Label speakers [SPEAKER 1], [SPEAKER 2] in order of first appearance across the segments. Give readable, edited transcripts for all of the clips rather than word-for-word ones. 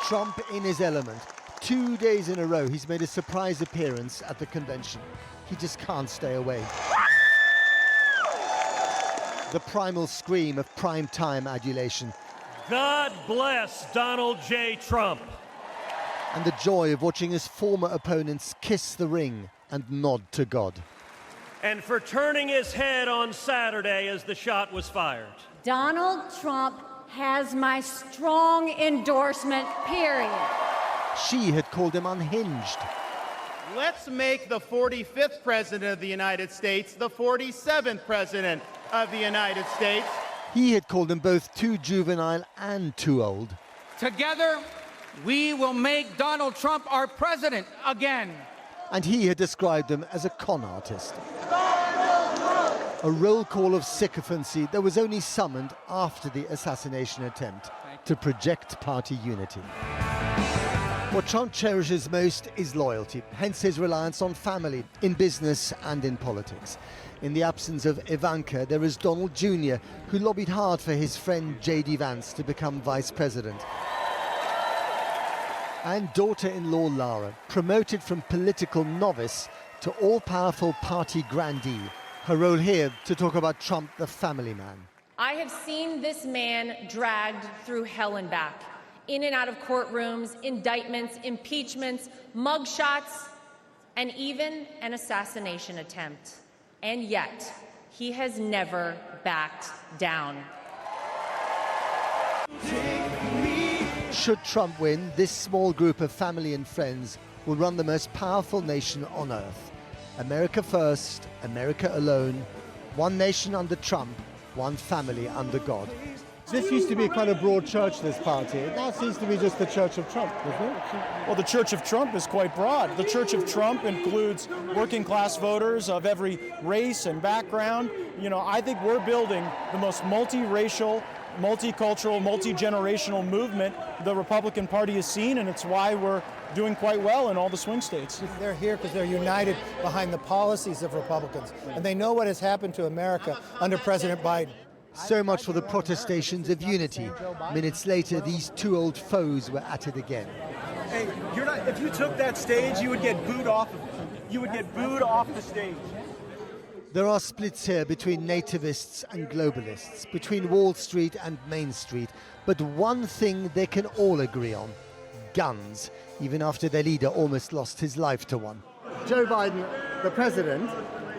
[SPEAKER 1] Trump in his element. 2 days in a row, he's made a surprise appearance at the convention. He just can't stay away. The primal scream of prime-time adulation.
[SPEAKER 2] God bless Donald J. Trump.
[SPEAKER 1] And the joy of watching his former opponents kiss the ring and nod to God.
[SPEAKER 2] And for turning his head on Saturday as the shot was fired.
[SPEAKER 3] Donald Trump has my strong endorsement, period.
[SPEAKER 1] She had called him unhinged.
[SPEAKER 4] Let's make the 45th president of the United States the 47th president of the United States.
[SPEAKER 1] He had called him both too juvenile and too old.
[SPEAKER 5] Together, we will make Donald Trump our president again.
[SPEAKER 1] And he had described him as a con artist. A roll call of sycophancy that was only summoned after the assassination attempt to project party unity. What Trump cherishes most is loyalty, hence his reliance on family, in business and in politics. In the absence of Ivanka, there is Donald Jr., who lobbied hard for his friend J.D. Vance to become vice president. And daughter-in-law Lara, promoted from political novice to all-powerful party grandee. Her role here to talk about Trump, the family man.
[SPEAKER 6] I have seen this man dragged through hell and back, in and out of courtrooms, indictments, impeachments, mugshots, and even an assassination attempt. And yet, he has never backed down.
[SPEAKER 1] Should Trump win, this small group of family and friends will run the most powerful nation on earth. America first, America alone, one nation under Trump, one family under God. This used to be quite a broad church, this party. It now seems to be just the Church of Trump, doesn't it?
[SPEAKER 7] Well, the Church of Trump is quite broad. The Church of Trump includes working class voters of every race and background. You know, I think we're building the most multiracial, multicultural, multi-generational movement the Republican Party has seen, and it's why we're doing quite well in all the swing states.
[SPEAKER 8] They're here because they're united behind the policies of Republicans, and they know what has happened to America under President Biden.
[SPEAKER 1] So much for the protestations of unity. Minutes later, these two old foes were at it again.
[SPEAKER 9] Hey, if you took that stage, you would get booed off of it. You would get booed off the stage.
[SPEAKER 1] There are splits here between nativists and globalists, between Wall Street and Main Street. But one thing they can all agree on: guns, even after their leader almost lost his life to one. Joe Biden, the president,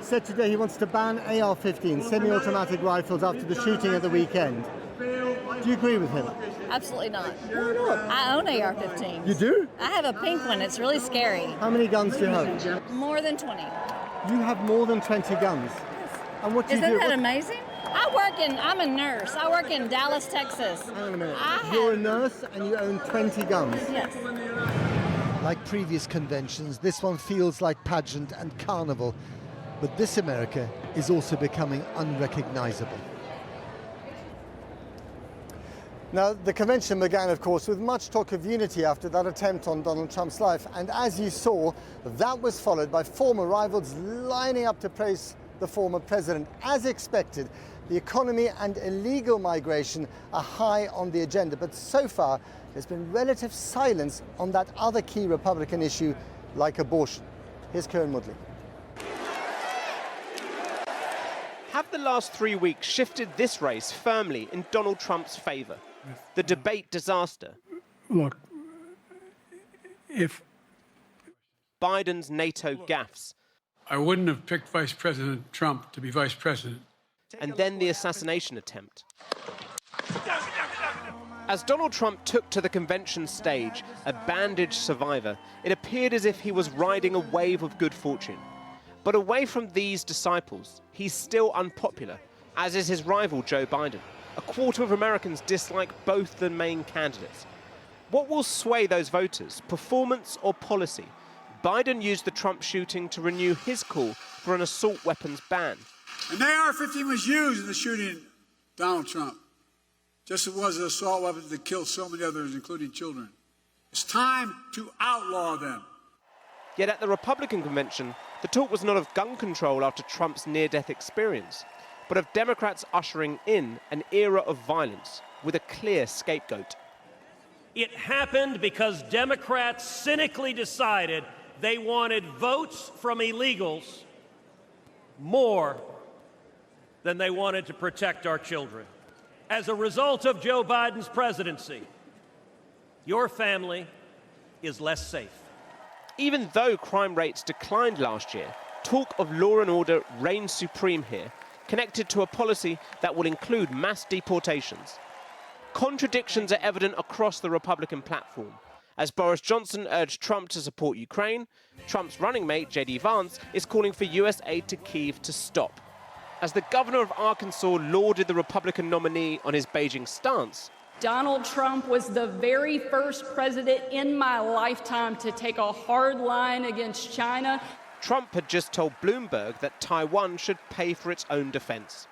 [SPEAKER 1] said today he wants to ban AR-15, semi-automatic rifles, after the shooting at the weekend. Do you agree with him?
[SPEAKER 10] Absolutely not.
[SPEAKER 1] Why not?
[SPEAKER 10] I own AR-15s.
[SPEAKER 1] You do?
[SPEAKER 10] I have a pink one. It's really scary.
[SPEAKER 1] How many guns do you have?
[SPEAKER 10] More than 20.
[SPEAKER 1] You have more than 20 guns. And what do you do?
[SPEAKER 10] Isn't that amazing? I'm a nurse. I work in Dallas, Texas.
[SPEAKER 1] Hang on a minute. You're a nurse and you own 20 guns?
[SPEAKER 10] Yes.
[SPEAKER 1] Like previous conventions, this one feels like pageant and carnival. But this America is also becoming unrecognizable. Now, the convention began, of course, with much talk of unity after that attempt on Donald Trump's life. And as you saw, that was followed by former rivals lining up to praise the former president. As expected, the economy and illegal migration are high on the agenda. But so far, there's been relative silence on that other key Republican issue, like abortion. Here's Karen Woodley.
[SPEAKER 11] Have the last 3 weeks shifted this race firmly in Donald Trump's favor? The debate disaster?
[SPEAKER 12] Look, if
[SPEAKER 11] Biden's NATO gaffes?
[SPEAKER 12] I wouldn't have picked Vice President Trump to be vice president.
[SPEAKER 11] And then the assassination attempt. As Donald Trump took to the convention stage, a bandaged survivor, it appeared as if he was riding a wave of good fortune. But away from these disciples, he's still unpopular, as is his rival Joe Biden. A quarter of Americans dislike both the main candidates. What will sway those voters, performance or policy? Biden used the Trump shooting to renew his call for an assault weapons ban.
[SPEAKER 13] An AR-15 was used in the shooting of Donald Trump, just as it was an assault weapon that killed so many others, including children. It's time to outlaw them.
[SPEAKER 11] Yet at the Republican convention, the talk was not of gun control after Trump's near-death experience, but of Democrats ushering in an era of violence with a clear scapegoat.
[SPEAKER 2] It happened because Democrats cynically decided they wanted votes from illegals more than they wanted to protect our children. As a result of Joe Biden's presidency, your family is less safe.
[SPEAKER 11] Even though crime rates declined last year, talk of law and order reigns supreme here, connected to a policy that will include mass deportations. Contradictions are evident across the Republican platform. As Boris Johnson urged Trump to support Ukraine, Trump's running mate, J.D. Vance, is calling for U.S. aid to Kyiv to stop. As the governor of Arkansas lauded the Republican nominee on his Beijing stance,
[SPEAKER 14] Donald Trump was the very first president in my lifetime to take a hard line against China.
[SPEAKER 11] Trump had just told Bloomberg that Taiwan should pay for its own defense.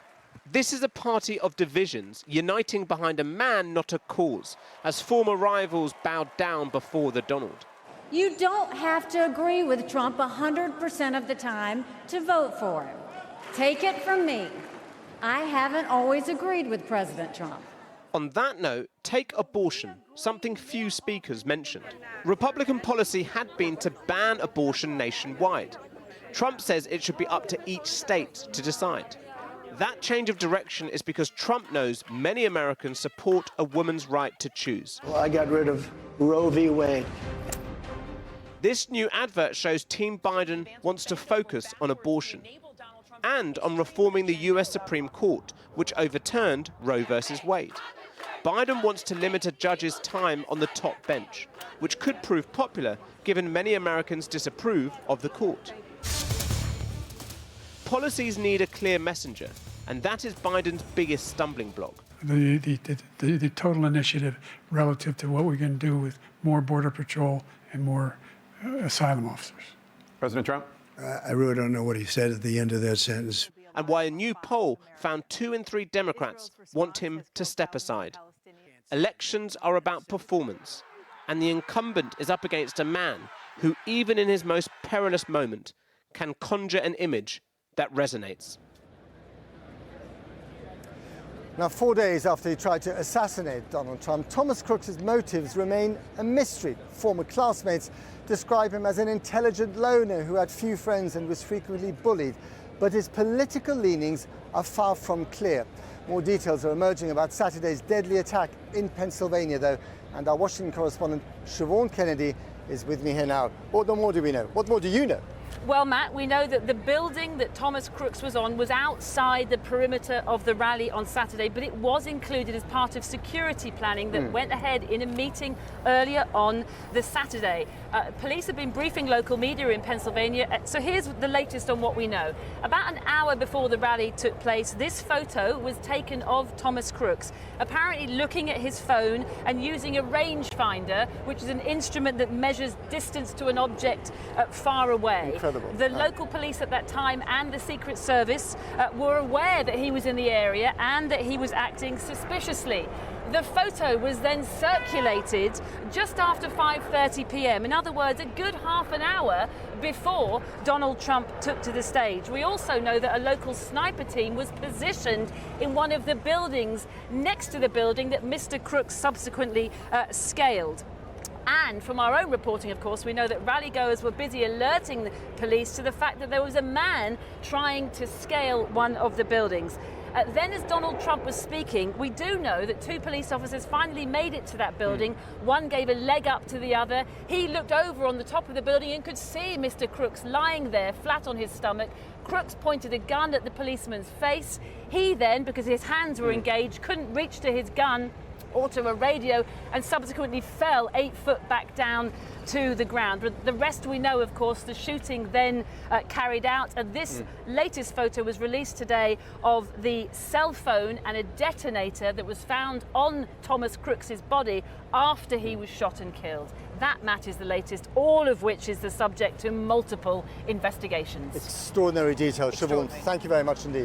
[SPEAKER 11] This is a party of divisions uniting behind a man, not a cause, as former rivals bowed down before the Donald.
[SPEAKER 3] You don't have to agree with Trump 100% of the time to vote for him. Take it from me. I haven't always agreed with President Trump.
[SPEAKER 11] On that note, take abortion, something few speakers mentioned. Republican policy had been to ban abortion nationwide. Trump says it should be up to each state to decide. That change of direction is because Trump knows many Americans support a woman's right to choose.
[SPEAKER 15] Well, I got rid of Roe v. Wade.
[SPEAKER 11] This new advert shows Team Biden wants to focus on abortion and on reforming the US Supreme Court, which overturned Roe versus Wade. Biden wants to limit a judge's time on the top bench, which could prove popular given many Americans disapprove of the court. Policies need a clear messenger, and that is Biden's biggest stumbling block.
[SPEAKER 12] The total initiative relative to what we're going to do with more Border Patrol and more asylum officers.
[SPEAKER 16] President Trump?
[SPEAKER 17] I really don't know what he said at the end of that sentence.
[SPEAKER 11] And why a new poll found 2 in 3 Democrats want him to step aside. Elections are about performance, and the incumbent is up against a man who, even in his most perilous moment, can conjure an image that resonates.
[SPEAKER 1] Now, 4 days after he tried to assassinate Donald Trump, Thomas Crooks's motives remain a mystery. Former classmates describe him as an intelligent loner who had few friends and was frequently bullied. But his political leanings are far from clear. More details are emerging about Saturday's deadly attack in Pennsylvania, though, and our Washington correspondent Siobhan Kennedy is with me here now. What more do we know? What more do you know?
[SPEAKER 18] Well, Matt, we know that the building that Thomas Crooks was on was outside the perimeter of the rally on Saturday, but it was included as part of security planning that went ahead in a meeting earlier on the Saturday. Police have been briefing local media in Pennsylvania, so here's the latest on what we know. About an hour before the rally took place, this photo was taken of Thomas Crooks, apparently looking at his phone and using a rangefinder, which is an instrument that measures distance to an object far away.
[SPEAKER 1] Incredible.
[SPEAKER 18] The local police at that time and the Secret Service were aware that he was in the area and that he was acting suspiciously. The photo was then circulated just after 5:30 p.m. In other words, a good half an hour before Donald Trump took to the stage. We also know that a local sniper team was positioned in one of the buildings next to the building that Mr. Crooks subsequently scaled. And from our own reporting, of course, we know that rallygoers were busy alerting the police to the fact that there was a man trying to scale one of the buildings. Then, as Donald Trump was speaking, we do know that 2 police officers finally made it to that building. One gave a leg up to the other. He looked over on the top of the building and could see Mr. Crooks lying there flat on his stomach. Crooks pointed a gun at the policeman's face. He then, because his hands were engaged, couldn't reach to his gun or to a radio, and subsequently fell 8 foot back down to the ground. But the rest we know, of course. The shooting then carried out, and this latest photo was released today of the cell phone and a detonator that was found on Thomas Crooks's body after he was shot and killed. That, Matt, is the latest, all of which is the subject to multiple investigations.
[SPEAKER 1] Extraordinary detail. Siobhan, thank you very much indeed.